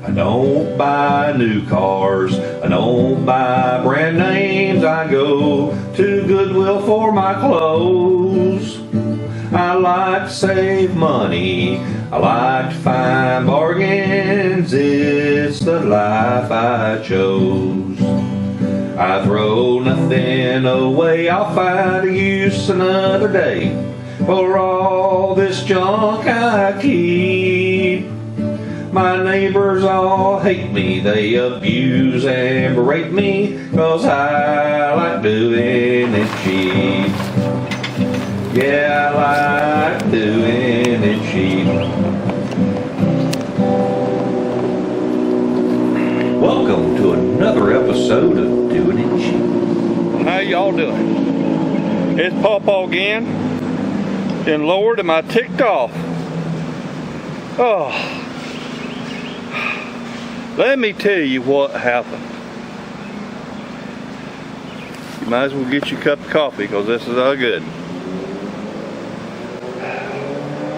I don't buy new cars, I don't buy brand names, I go to Goodwill for my clothes. I like to save money, I like to find bargains, it's the life I chose. I throw nothing away, I'll find a use another day for all this junk I keep. My neighbors all hate me, they abuse and berate me, 'cause I like doing it cheap. Yeah, I like doing it cheap. Welcome to another episode of Doing It Cheap. How y'all doing? It's PawPaw again. And Lord, am I ticked off. Oh. Let me tell you what happened. You might as well get you a cup of coffee, because this is all good.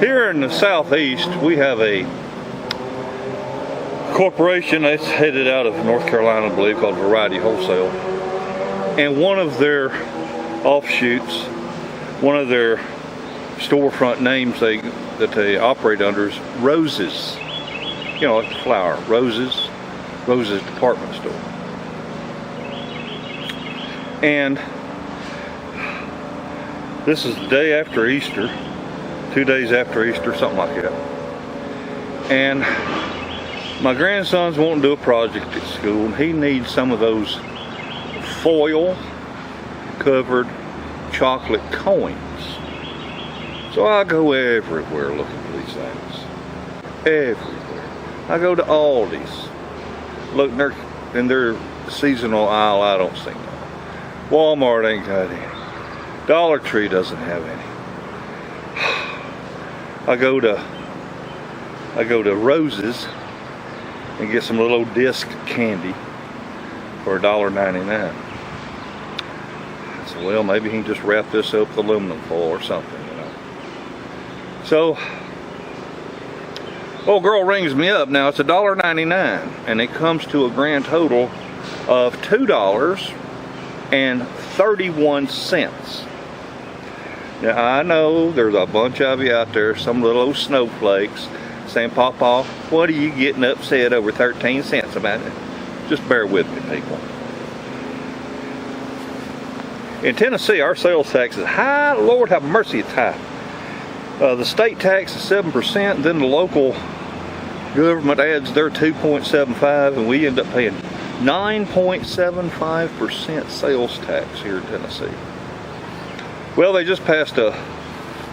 Here in the southeast, we have a corporation that's headed out of North Carolina, I believe, called Variety Wholesale. And one of their offshoots, one of their storefront names that they operate under is Roses. You know, like the flower, Roses department store. And this is the day after Easter, 2 days after Easter, something like that. And my grandson's wanting to do a project at school, and he needs some of those foil covered chocolate coins. So I go everywhere looking for these things. Everywhere. I go to Aldi's. Look, in their seasonal aisle, I don't see none. Walmart ain't got any. Dollar Tree doesn't have any. I go to Roses and get some little disc candy for $1.99. I said, well, maybe he can just wrap this up with aluminum foil or something, you know. So, old girl rings me up. Now it's $1.99, and it comes to a grand total of $2.31. Now I know there's a bunch of you out there, some little old snowflakes, saying, "PawPaw, what are you getting upset over 13 cents about it?" Just bear with me, people. In Tennessee, our sales tax is high. Lord have mercy, it's high. The state tax is 7%, then the local government adds their 2.75, and we end up paying 9.75% sales tax here in Tennessee. Well, they just passed a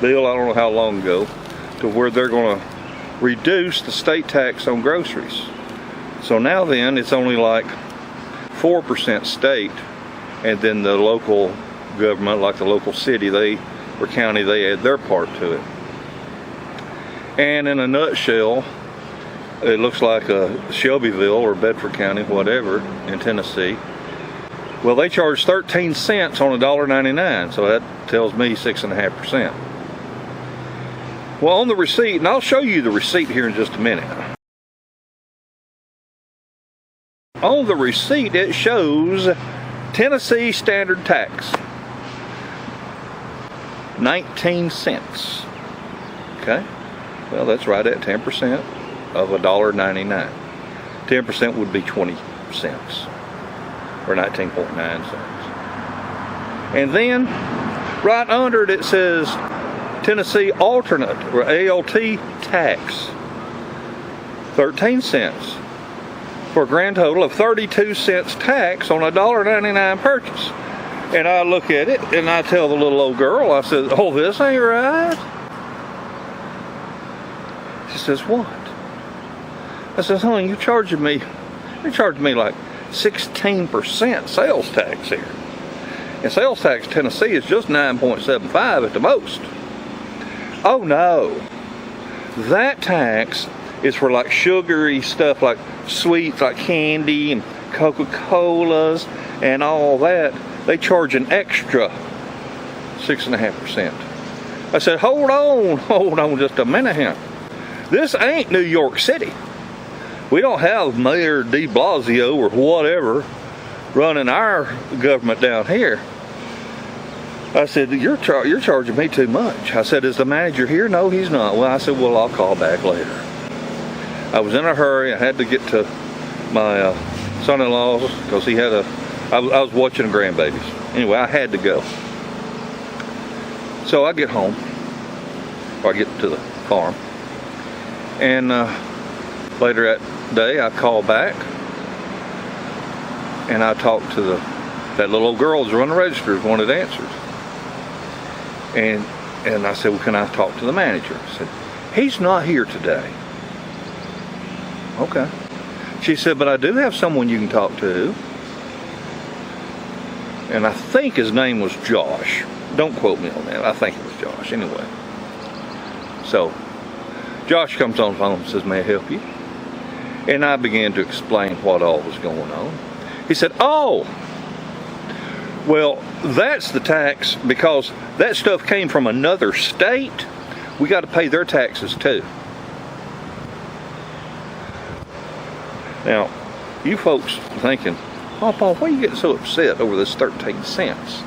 bill, I don't know how long ago, to where they're going to reduce the state tax on groceries. So now then, it's only like 4% state, and then the local government, like the local city, or county, they add their part to it. And in a nutshell, it looks like Shelbyville or Bedford County, whatever, in Tennessee. Well, they charge 13 cents on $1.99, so that tells me 6.5%. Well, on the receipt, and I'll show you the receipt here in just a minute. On the receipt, it shows Tennessee standard tax, 19 cents. Okay, well, that's right at 10% of $1.99. 10% would be 20 cents, or 19.9 cents. And then, right under it, it says Tennessee alternate, or ALT tax, 13 cents, for a grand total of 32 cents tax on a $1.99 purchase. And I look at it, and I tell the little old girl, I said, "Oh, this ain't right." She says, "What?" I says, "Honey, you're charging me like 16% sales tax here. And sales tax in Tennessee is just 9.75 at the most." "Oh no, that tax is for like sugary stuff, like sweets, like candy and Coca-Colas and all that. They charge an extra 6.5%. I said, hold on just a minute here. This ain't New York City. We don't have Mayor de Blasio or whatever running our government down here. I said, you're charging me too much. I said, is the manager here? No, he's not. Well, I said, well, I'll call back later. I was in a hurry. I had to get to my son-in-law's because he had I was watching grandbabies. Anyway, I had to go. So I get home, or I get to the farm, and later that day I call back, and I talked to that little old girl who's running the registers, wanted answers. And I said, well, can I talk to the manager? I said, he's not here today. Okay. She said, but I do have someone you can talk to. And I think his name was Josh. Don't quote me on that. I think it was Josh. Anyway. So, Josh comes on the phone and says, may I help you? And I began to explain what all was going on. He said, oh, well, that's the tax because that stuff came from another state. We got to pay their taxes too. Now, you folks thinking, PawPaw, why are you getting so upset over this 13 cents?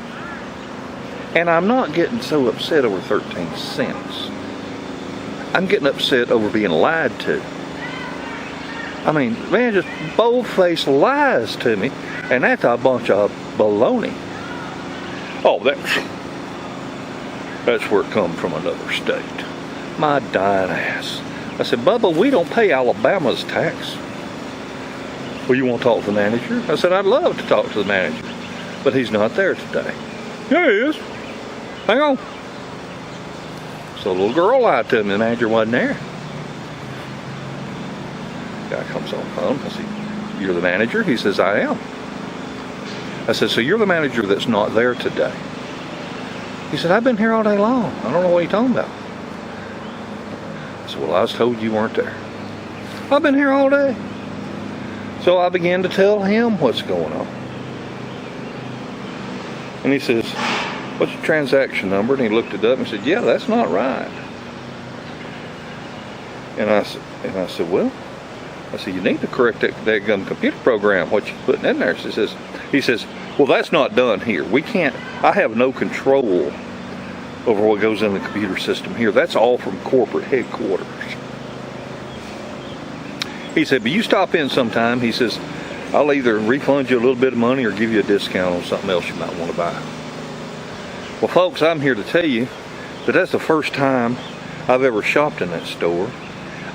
And I'm not getting so upset over 13 cents. I'm getting upset over being lied to. I mean, man, just bold-faced lies to me, and that's a bunch of baloney. Oh, that's where it comes from another state. My dying ass. I said, Bubba, we don't pay Alabama's tax. Well, you want to talk to the manager? I said, I'd love to talk to the manager, but he's not there today. Yeah, he is. Hang on. So the little girl lied to me. The manager wasn't there. Guy comes on the phone. I said, you're the manager? He says, I am. I said, so you're the manager that's not there today? He said, I've been here all day long. I don't know what you're talking about. I said, well, I was told you weren't there. I've been here all day. So I began to tell him what's going on. And he says, what's your transaction number? And he looked it up and said, yeah, that's not right. And I said, well, you need to correct that computer program, what you're putting in there. He says, well, that's not done here. We can't, I have no control over what goes in the computer system here. That's all from corporate headquarters. He said, but you stop in sometime. He says, I'll either refund you a little bit of money or give you a discount on something else you might want to buy. Well, folks, I'm here to tell you that that's the first time I've ever shopped in that store.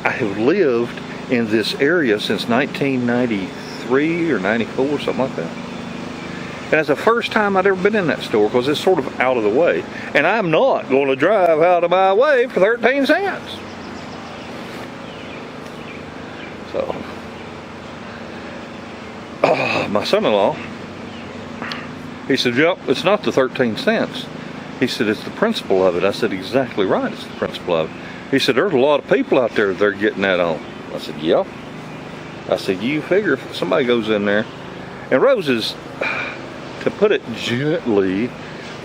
I have lived in this area since 1993 or 94, something like that. And it's the first time I'd ever been in that store because it's sort of out of the way. And I'm not going to drive out of my way for 13 cents. So, my son-in-law, he said, yep, it's not the 13 cents. He said, it's the principle of it. I said, exactly right, it's the principle of it. He said, there's a lot of people out there that they're getting that on. I said, yep. I said, you figure if somebody goes in there, and roses, to put it gently,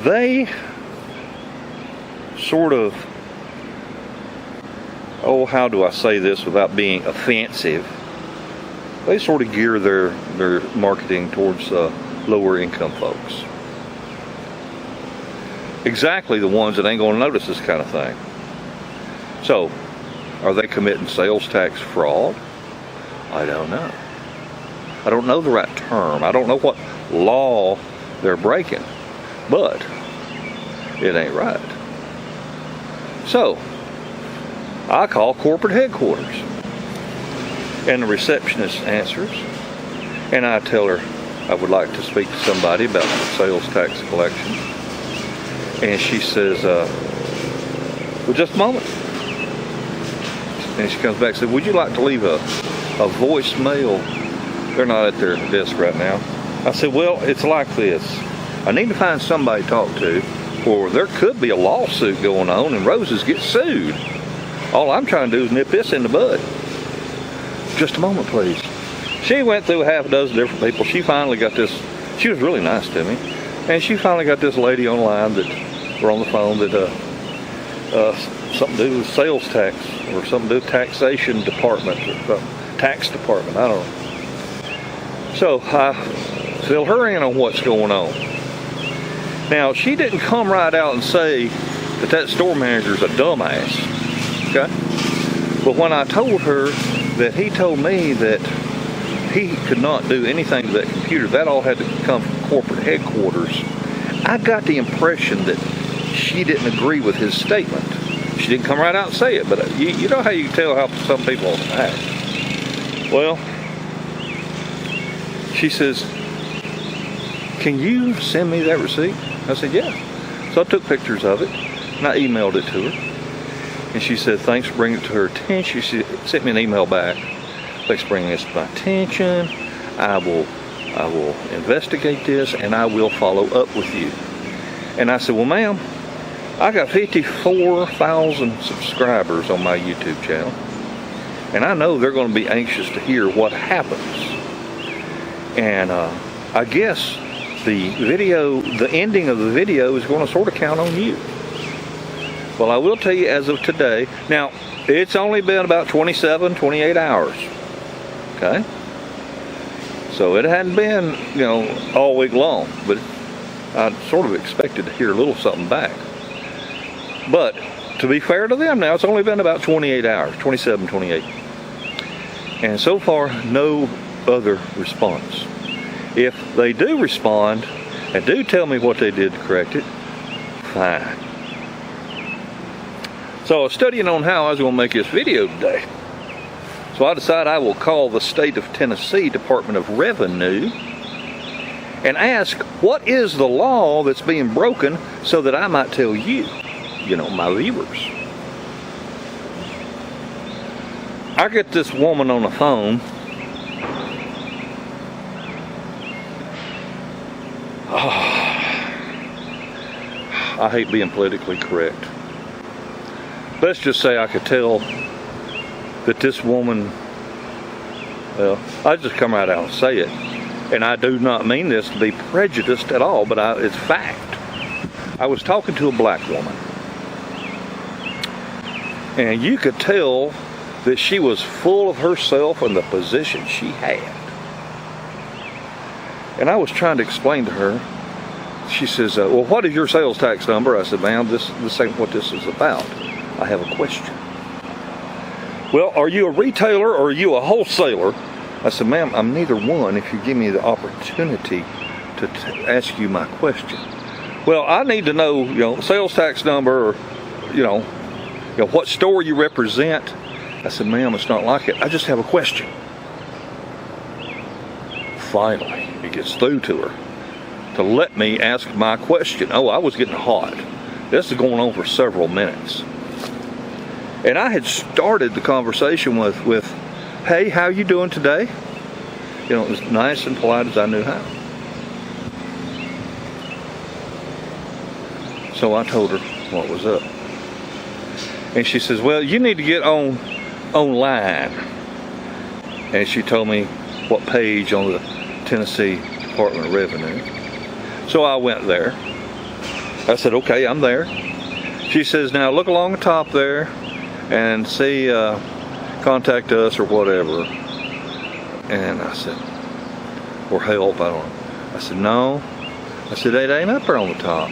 they sort of, oh, how do I say this without being offensive? They sort of gear their marketing towards lower income folks. Exactly the ones that ain't going to notice this kind of thing. So, are they committing sales tax fraud? I don't know. I don't know the right term. I don't know what law they're breaking. But it ain't right. So, I call corporate headquarters. And the receptionist answers. And I tell her I would like to speak to somebody about the sales tax collection. And she says, well, just a moment. And she comes back and says, would you like to leave a voicemail? They're not at their desk right now. I said, well, it's like this. I need to find somebody to talk to, or there could be a lawsuit going on and Roses get sued. All I'm trying to do is nip this in the bud. Just a moment, please. She went through half a dozen different people. She finally got this. She was really nice to me. And she finally got this lady online that were on the phone that something to do with sales tax or something to do with taxation department or something. tax department. I don't know. So I fill her in on what's going on. Now, she didn't come right out and say that store manager's a dumbass, okay? But when I told her that he told me that he could not do anything to that computer, that all had to come from corporate headquarters, I got the impression that she didn't agree with his statement. She didn't come right out and say it, but you know how you can tell how some people act. Well, she says, can you send me that receipt? I said, yeah. So I took pictures of it, and I emailed it to her. And she said, thanks for bringing it to her attention. She sent me an email back. Thanks for bringing this to my attention. I will investigate this, and I will follow up with you. And I said, well, ma'am, I got 54,000 subscribers on my YouTube channel. And I know they're going to be anxious to hear what happens. And I guess the ending of the video is going to sort of count on you. Well, I will tell you as of today, now, it's only been about 27, 28 hours, okay? So it hadn't been, all week long, but I sort of expected to hear a little something back. But to be fair to them now, it's only been about 28 hours, 27, 28. And so far, no other response. If they do respond and do tell me what they did to correct it, fine. So I was studying on how I was going to make this video today. So I decided I will call the state of Tennessee Department of Revenue and ask, what is the law that's being broken, so that I might tell you, my viewers. I get this woman on the phone. I hate being politically correct. Let's just say I could tell that this woman, well, I just come right out and say it. And I do not mean this to be prejudiced at all, but it's fact. I was talking to a black woman. And you could tell that she was full of herself and the position she had. And I was trying to explain to her. She says, well, what is your sales tax number? I said, ma'am, this ain't what this is about. I have a question. Well, are you a retailer or are you a wholesaler? I said, ma'am, I'm neither one, if you give me the opportunity to ask you my question. Well, I need to know, sales tax number, or, what store you represent. I said, ma'am, it's not like it. I just have a question. Finally, he gets through to her to let me ask my question. Oh, I was getting hot. This is going on for several minutes. And I had started the conversation with hey, how you doing today? As nice and polite as I knew how. So I told her what was up. And she says, well, you need to get online. And she told me what page on the Tennessee Department of Revenue. So I went there. I said, okay, I'm there. She says, now look along the top there and see, contact us or whatever. And I said, or help, I don't know. I said, no. I said, it ain't up there on the top.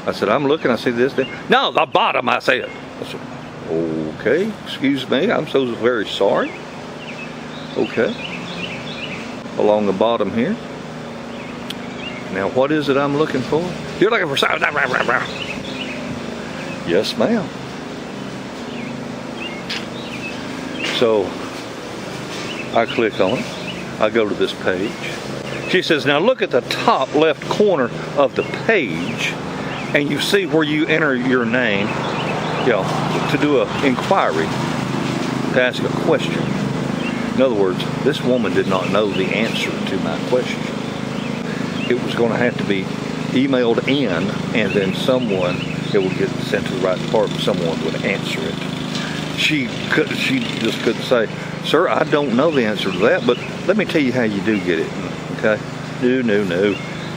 I said, I'm looking, I see this thing. No, the bottom, I said. I said, okay, excuse me, I'm so very sorry. Okay. Along the bottom here. Now, what is it I'm looking for? You're looking for something. Yes, ma'am. So, I click on it. I go to this page. She says, now look at the top left corner of the page, and you see where you enter your name, to do an inquiry, to ask a question. In other words, this woman did not know the answer to my question. It was going to have to be emailed in, and then it would get sent to the right department. Someone would answer it. She just couldn't say, sir, I don't know the answer to that, but let me tell you how you do get it. Okay? No.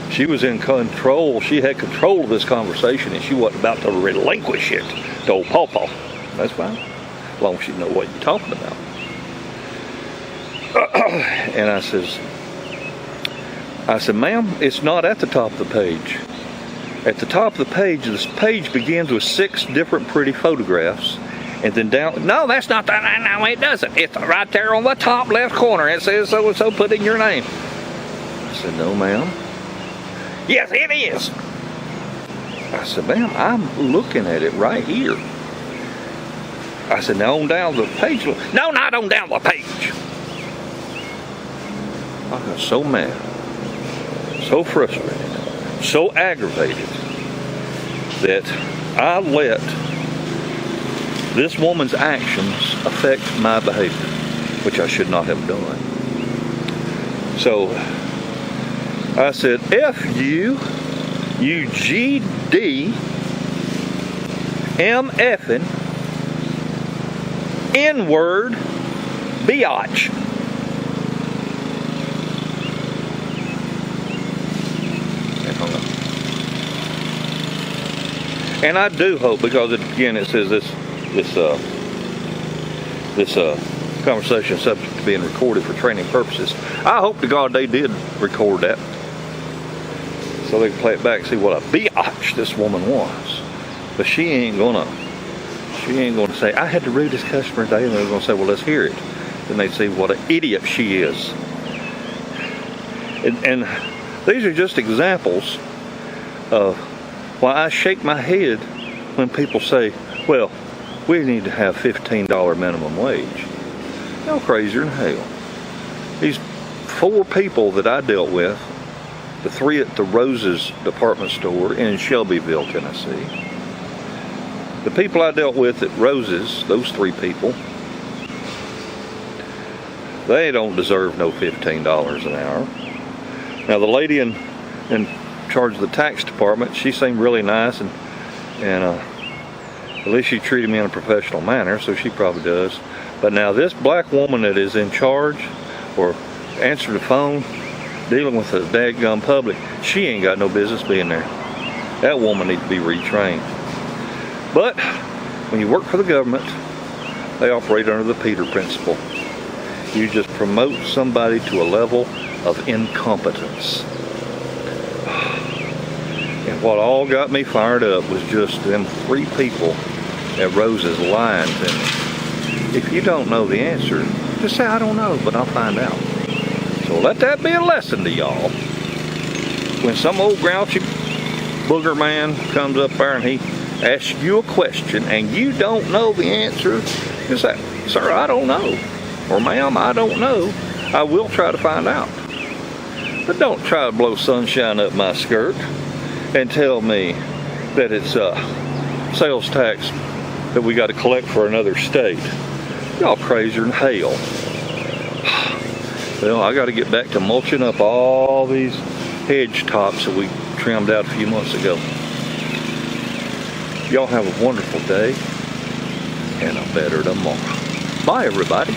She was in control. She had control of this conversation, and she wasn't about to relinquish it to old PawPaw. That's fine, as long as you know what you're talking about. And I said, ma'am, it's not at the top of the page. At the top of the page, this page begins with 6 different pretty photographs. And then down, no, that's not that, no, it doesn't. It's right there on the top left corner. It says so-and-so, put in your name. I said, no, ma'am. Yes, it is. I said, ma'am, I'm looking at it right here. I said, now on down the page. No, not on down the page. I got so mad, so frustrated, so aggravated that I let this woman's actions affect my behavior, which I should not have done. So I said, F you, you GD, MFing, N-word, biatch. And I do hope, because again it says this conversation is subject to being recorded for training purposes. I hope to God they did record that, so they can play it back and see what a biatch this woman was. But she ain't gonna say, I had the rudest customer today, and they're gonna say, well, let's hear it. Then they see what an idiot she is. And these are just examples of why I shake my head when people say, well, we need to have $15 minimum wage. No crazier than hell. These 4 people that I dealt with, the 3 at the Roses department store in Shelbyville, Tennessee. The people I dealt with at Roses, those 3 people, they don't deserve no $15 an hour. Now the lady in charge of the tax department, she seemed really nice, and at least she treated me in a professional manner, so she probably does. But now this black woman that is in charge, or answer the phone, dealing with the dadgum public, she ain't got no business being there. That woman needs to be retrained. But when you work for the government, they operate under the Peter principle. You just promote somebody to a level of incompetence. And what all got me fired up was just them 3 people at Rose's lying to me. If you don't know the answer, just say, I don't know, but I'll find out. So let that be a lesson to y'all. When some old grouchy booger man comes up there and he asks you a question and you don't know the answer, just say, sir, I don't know. Or ma'am, I don't know. I will try to find out. But don't try to blow sunshine up my skirt and tell me that it's sales tax that we got to collect for another state. Y'all crazier than hell. Well, I got to get back to mulching up all these hedge tops that we trimmed out a few months ago. Y'all have a wonderful day and a better tomorrow. Bye, everybody.